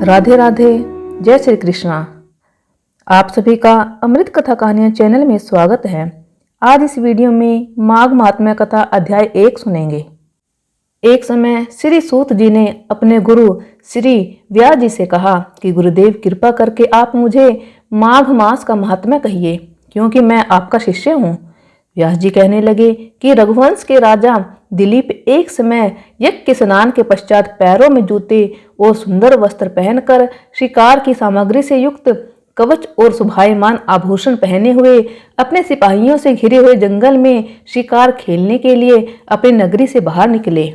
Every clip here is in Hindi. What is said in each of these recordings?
राधे राधे, जय श्री कृष्णा। आप सभी का अमृत कथा कहानियां चैनल में स्वागत है। आज इस वीडियो में माघ महात्म्य कथा अध्याय 1 सुनेंगे। एक समय श्री सूत जी ने अपने गुरु श्री व्यास जी से कहा कि गुरुदेव कृपा करके आप मुझे माघ मास का महात्म्य कहिए, क्योंकि मैं आपका शिष्य हूँ। व्यास जी कहने लगे कि रघुवंश के राजा दिलीप एक समय यज्ञ के स्नान के पश्चात पैरों में जूते और सुंदर वस्त्र पहनकर शिकार की सामग्री से युक्त कवच और शोभायमान आभूषण पहने हुए अपने सिपाहियों से घिरे हुए जंगल में शिकार खेलने के लिए अपनी नगरी से बाहर निकले।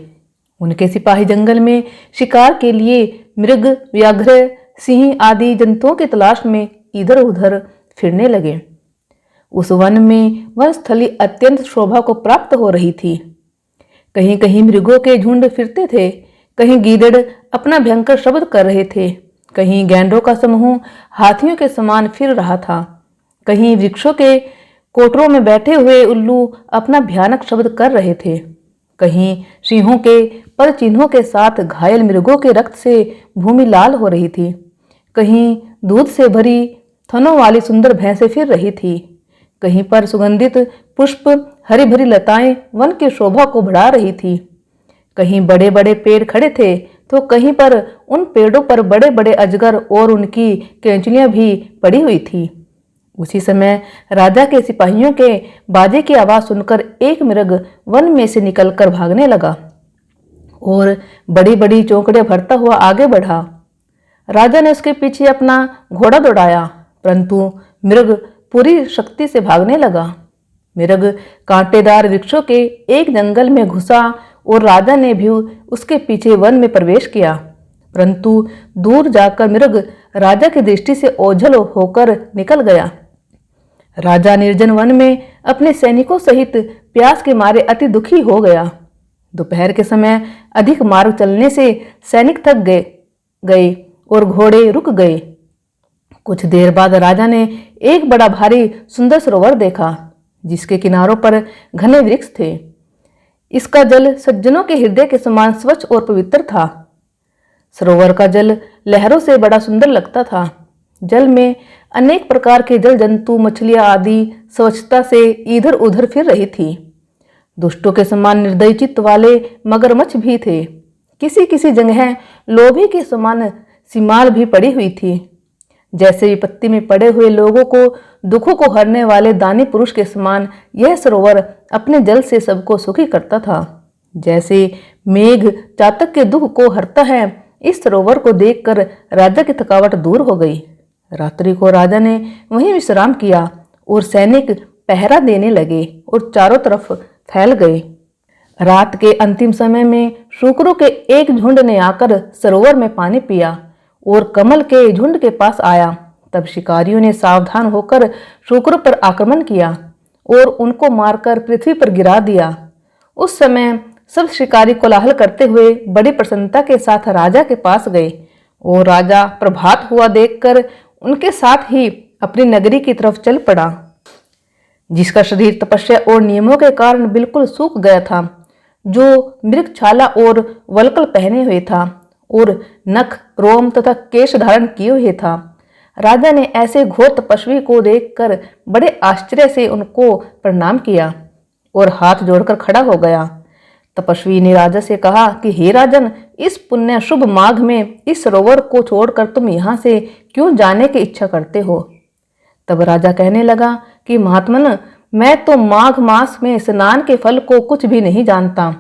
उनके सिपाही जंगल में शिकार के लिए मृग, व्याघ्र, सिंह आदि जंतुओं की तलाश में इधर उधर फिरने लगे। उस वन में वनस्थली अत्यंत शोभा को प्राप्त हो रही थी। कहीं कहीं मृगों के झुंड फिरते थे, कहीं गीदड़ अपना भयंकर शब्द कर रहे थे, कहीं गैंडों का समूह हाथियों के समान फिर रहा था, कहीं वृक्षों के कोटरों में बैठे हुए उल्लू अपना भयानक शब्द कर रहे थे, कहीं सिंहों के पद चिन्हों के साथ घायल मृगों के रक्त से भूमि लाल हो रही थी, कहीं दूध से भरी थनों वाली सुंदर भैंसें फिर रही थी, कहीं पर सुगंधित पुष्प हरी भरी लताएं वन की शोभा को बढ़ा रही थी, कहीं बड़े बड़े पेड़ खड़े थे तो कहीं पर उन पेड़ों पर बड़े बड़े अजगर और उनकी कैंचलियां भी पड़ी हुई थी। उसी समय राजा के सिपाहियों के बाजे की आवाज सुनकर एक मृग वन में से निकलकर भागने लगा और बड़ी बड़ी चौकड़ियां भरता हुआ आगे बढ़ा। राजा ने उसके पीछे अपना घोड़ा दौड़ाया, परंतु मृग पूरी शक्ति से भागने लगा। मृग कांटेदार वृक्षों के एक जंगल में घुसा और राजा ने भी उसके पीछे वन में प्रवेश किया, परंतु दूर जाकर मृग राजा की दृष्टि से ओझल होकर निकल गया। राजा निर्जन वन में अपने सैनिकों सहित प्यास के मारे अति दुखी हो गया। दोपहर के समय अधिक मार्ग चलने से सैनिक थक गए और घोड़े रुक गए। कुछ देर बाद राजा ने एक बड़ा भारी सुंदर सरोवर देखा, जिसके किनारों पर घने वृक्ष थे। इसका जल सज्जनों के हृदय के समान स्वच्छ और पवित्र था। सरोवर का जल लहरों से बड़ा सुंदर लगता था। जल में अनेक प्रकार के जल जंतु, मछलियां आदि स्वच्छता से इधर उधर फिर रही थी। दुष्टों के समान निर्दयी चित्त वाले मगरमच्छ भी थे। किसी किसी जगह लोभी के समान सीमाल भी पड़ी हुई थी। जैसे विपत्ति में पड़े हुए लोगों को दुखों को हरने वाले दानी पुरुष के समान यह सरोवर अपने जल से सबको सुखी करता था। जैसे मेघ चातक के दुख को हरता है, इस सरोवर को देखकर राजा की थकावट दूर हो गई। रात्रि को राजा ने वहीं विश्राम किया और सैनिक पहरा देने लगे और चारों तरफ फैल गए। रात के अंतिम समय में शूकरों के एक झुंड ने आकर सरोवर में पानी पिया और कमल के झुंड के पास आया। तब शिकारियों ने सावधान होकर शूकरों पर आक्रमण किया और उनको मारकर पृथ्वी पर गिरा दिया। उस समय सब शिकारी कोलाहल करते हुए बड़ी प्रसन्नता के साथ राजा के पास गए और राजा प्रभात हुआ देखकर उनके साथ ही अपनी नगरी की तरफ चल पड़ा, जिसका शरीर तपस्या और नियमों के कारण बिल्कुल सूख गया था, जो मृग छाला और वल्कल पहने हुए था और नख, रोम तथा केश धारण किए हुए था। राजा ने ऐसे घोर तपस्वी को देखकर बड़े आश्चर्य से उनको प्रणाम किया और हाथ जोड़कर खड़ा हो गया। तपस्वी ने राजा से कहा कि हे राजन, इस पुण्य शुभ माघ में इस सरोवर को छोड़कर तुम यहाँ से क्यों जाने की इच्छा करते हो? तब राजा कहने लगा कि महात्मन, मैं तो माघ मास में स्नान के फल को कुछ भी नहीं जानता।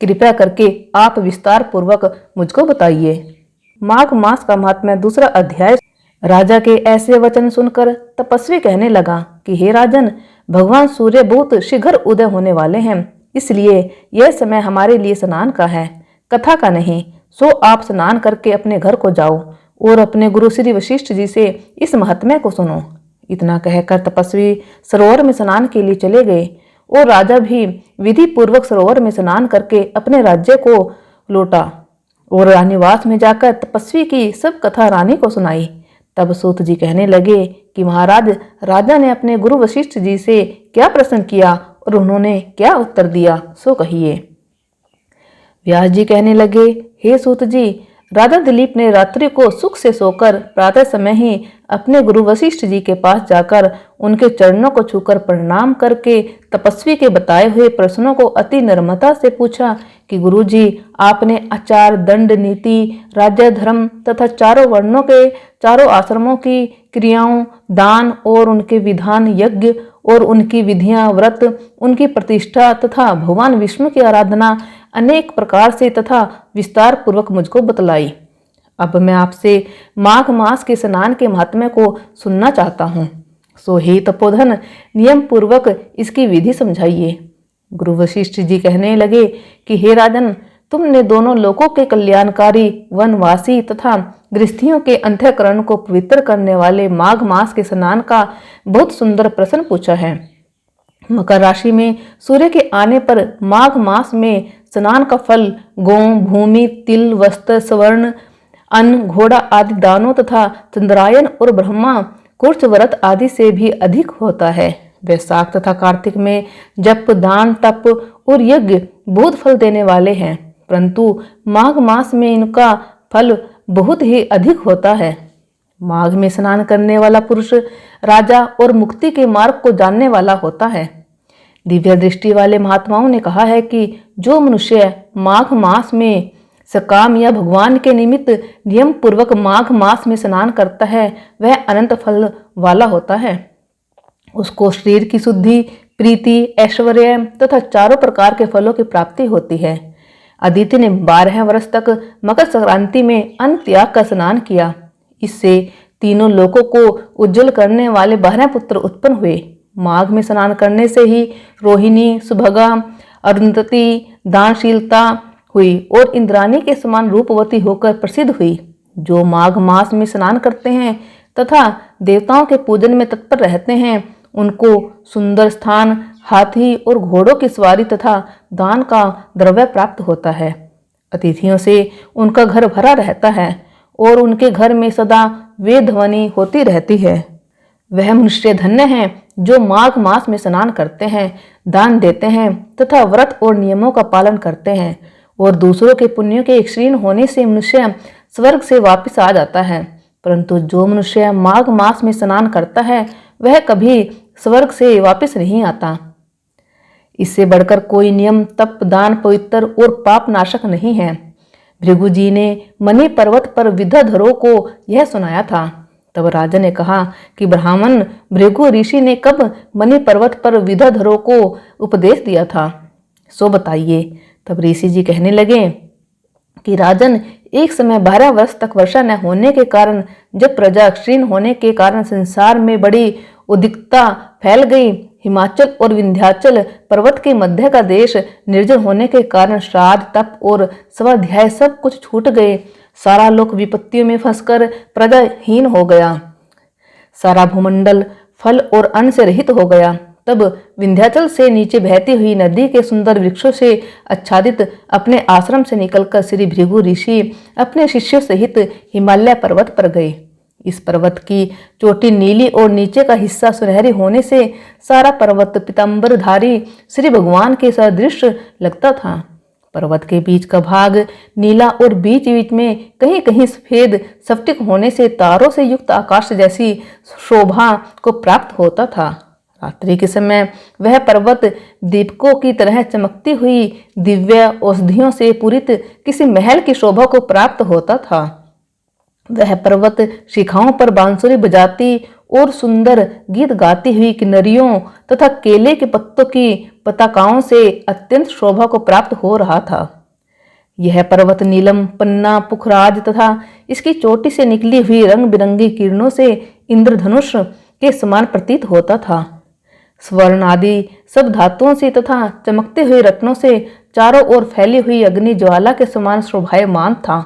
कृपया करके आप विस्तार पूर्वक मुझको बताइए। माघ मास का महात्म्य दूसरा अध्याय। राजा के ऐसे वचन सुनकर तपस्वी कहने लगा कि हे राजन, भगवान सूर्य बहुत शीघ्र उदय होने वाले हैं, इसलिए यह समय हमारे लिए स्नान का है, कथा का नहीं। सो आप स्नान करके अपने घर को जाओ और अपने गुरु श्री वशिष्ठ जी से इस महात्म्य को सुनो। इतना कहकर तपस्वी सरोवर में स्नान के लिए चले गए और राजा भी विधि पूर्वक सरोवर में स्नान करके अपने राज्य को लौटा और रानीवास में जाकर तपस्वी की सब कथा रानी को सुनाई। तब सूत जी कहने लगे कि महाराज, राजा ने अपने गुरु वशिष्ठ जी से क्या प्रश्न किया और उन्होंने क्या उत्तर दिया, सो कहिए। व्यास जी कहने लगे, हे सूत जी, राजा दिलीप ने रात्रि को सुख से सोकर प्रातः समय ही अपने गुरु वशिष्ठ जी के पास जाकर उनके चरणों को छूकर प्रणाम करके तपस्वी के बताए हुए प्रश्नों को अति नम्रता से पूछा कि गुरु जी, आपने आचार, दंड, नीति, राज्य, धर्म तथा चारों वर्णों के चारों आश्रमों की क्रियाओं, दान और उनके विधान, यज्ञ और उनकी विधियां, व्रत, उनकी प्रतिष्ठा तथा भगवान विष्णु की आराधना अनेक प्रकार से तथा विस्तार पूर्वक मुझको बतलाई। अब मैं आपसे माघ मास के स्नान के महात्म्य को सुनना चाहता हूँ। सो हे तपोधन, नियम पूर्वक इसकी विधि समझाइए। गुरु वशिष्ठ जी कहने लगे कि हे राजन, तुमने दोनों लोकों के कल्याणकारी, वनवासी तथा गृहस्थियों के अंतःकरण को पवित्र करने वाले माघ मास के स्नान का बहुत सुंदर प्रश्न पूछा है। मकर राशि में सूर्य के आने पर माघ मास में स्नान का फल गौ, भूमि, तिल, वस्त्र, स्वर्ण, अन्न, घोड़ा आदि दानों तथा चंद्रायन और ब्रह्मा कुर्च व्रत आदि से भी अधिक होता है। वैशाख तथा कार्तिक में जप, दान, तप और यज्ञ बहुत फल देने वाले हैं, परंतु माघ मास में इनका फल बहुत ही अधिक होता है। माघ में स्नान करने वाला पुरुष राजा और मुक्ति के मार्ग को जानने वाला होता है। दिव्य दृष्टि वाले महात्माओं ने कहा है कि जो मनुष्य माघ मास में सकाम या भगवान के निमित्त नियम पूर्वक माघ मास में स्नान करता है वह अनंत फल वाला होता है। उसको शरीर की शुद्धि, प्रीति, ऐश्वर्य तथा चारों प्रकार के फलों की प्राप्ति होती है। अदिति ने 12 वर्ष तक मकर संक्रांति में अन्न त्याग का स्नान किया। इससे तीनों लोकों को उज्जवल करने वाले 12 पुत्र उत्पन्न हुए। माघ में स्नान करने से ही रोहिणी, सुभगा, अरुंधति दानशीलता हुई और इंद्राणी के समान रूपवती होकर प्रसिद्ध हुई। जो माघ मास में स्नान करते हैं तथा देवताओं के पूजन में तत्पर रहते हैं, उनको सुंदर स्थान, हाथी और घोड़ों की सवारी तथा दान का द्रव्य प्राप्त होता है। अतिथियों से उनका घर भरा रहता है और उनके घर में सदा वेद ध्वनि होती रहती है। वह मनुष्य धन्य हैं जो माघ मास में स्नान करते हैं, दान देते हैं तथा व्रत और नियमों का पालन करते हैं, और दूसरों के पुण्यों के क्षीण होने से मनुष्य स्वर्ग से वापस आ जाता है। परंतु जो मनुष्य माघ मास में स्नान करता है वह कभी स्वर्ग से वापस नहीं आता। इससे बढ़कर कोई नियम, तप, दान पवित्र और पाप नाशक नहीं है। भृगु जी ने मणि पर्वत पर विद्याधरों को यह सुनाया था। तब राजा ने कहा कि ब्राह्मण भृगु ऋषि ने कब मणि पर्वत पर विद्याधरों को उपदेश दिया था, सो बताइए। तब ऋषि जी कहने लगे कि राजन, एक समय 12 वर्ष तक वर्षा न होने के कारण, जब प्रजा क्षीण होने के कारण संसार में बड़ी उद्रिक्तता फैल गई, हिमाचल और विंध्याचल पर्वत के मध्य का देश निर्जन होने के कारण श्राद्ध, तप और स्वाध्याय सब कुछ छूट गए। सारा लोक विपत्तियों में फंसकर प्रजाहीन हो गया। सारा भूमंडल फल और अन्न से रहित हो गया। तब विंध्याचल से नीचे बहती हुई नदी के सुंदर वृक्षों से आच्छादित अपने आश्रम से निकलकर श्री भृगु ऋषि अपने शिष्यों सहित हिमालय पर्वत पर गए। इस पर्वत की चोटी नीली और नीचे का हिस्सा सुनहरी होने से सारा पर्वत पीतांबरधारी श्री भगवान के सदृश लगता था। पर्वत के बीच का भाग नीला और बीच बीच में कहीं कहीं सफेद स्फटिक होने से तारों से युक्त आकाश जैसी शोभा को प्राप्त होता था। रात्रि के समय वह पर्वत दीपकों की तरह चमकती हुई दिव्य औषधियों से पूरित किसी महल की शोभा को प्राप्त होता था। वह पर्वत शिखाओं पर बांसुरी बजाती और सुंदर गीत गाती हुई किन्नरियों तथा केले के पत्तों की पताकाओं से अत्यंत शोभा को प्राप्त हो रहा था। यह पर्वत नीलम, पन्ना, पुखराज तथा इसकी चोटी से निकली हुई रंग बिरंगी किरणों से इंद्रधनुष के समान प्रतीत होता था। स्वर्ण आदि सब धातुओं से तथा चमकते हुए रत्नों से चारों ओर फैली हुई अग्नि ज्वाला के समान शोभायमान था।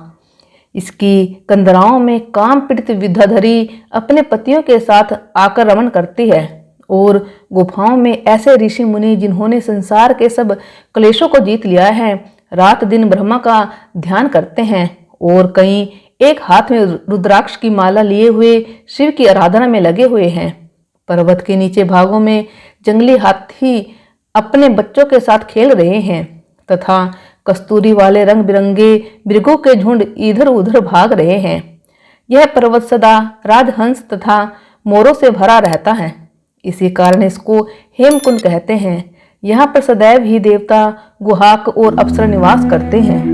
इसकी कंदराओं में काम पीड़ित विद्याधरी अपने पतियों के साथ आकर रमण करती है, और गुफाओं में ऐसे ऋषि मुनि जिन्होंने संसार के सब क्लेशों को जीत लिया है, रात दिन ब्रह्मा का ध्यान करते हैं, और कई एक हाथ में रुद्राक्ष की माला लिए हुए शिव की आराधना में लगे हुए हैं। पर्वत के नीचे भागों में जंगली हाथी अपने बच्चों के साथ खेल रहे हैं तथा कस्तूरी वाले रंग बिरंगे मृगों के झुंड इधर उधर भाग रहे हैं। यह पर्वत सदा राजहंस तथा मोरों से भरा रहता है, इसी कारण इसको हेमकुंड कहते हैं। यहाँ पर सदैव ही देवता, गुहाक और अप्सरा निवास करते हैं।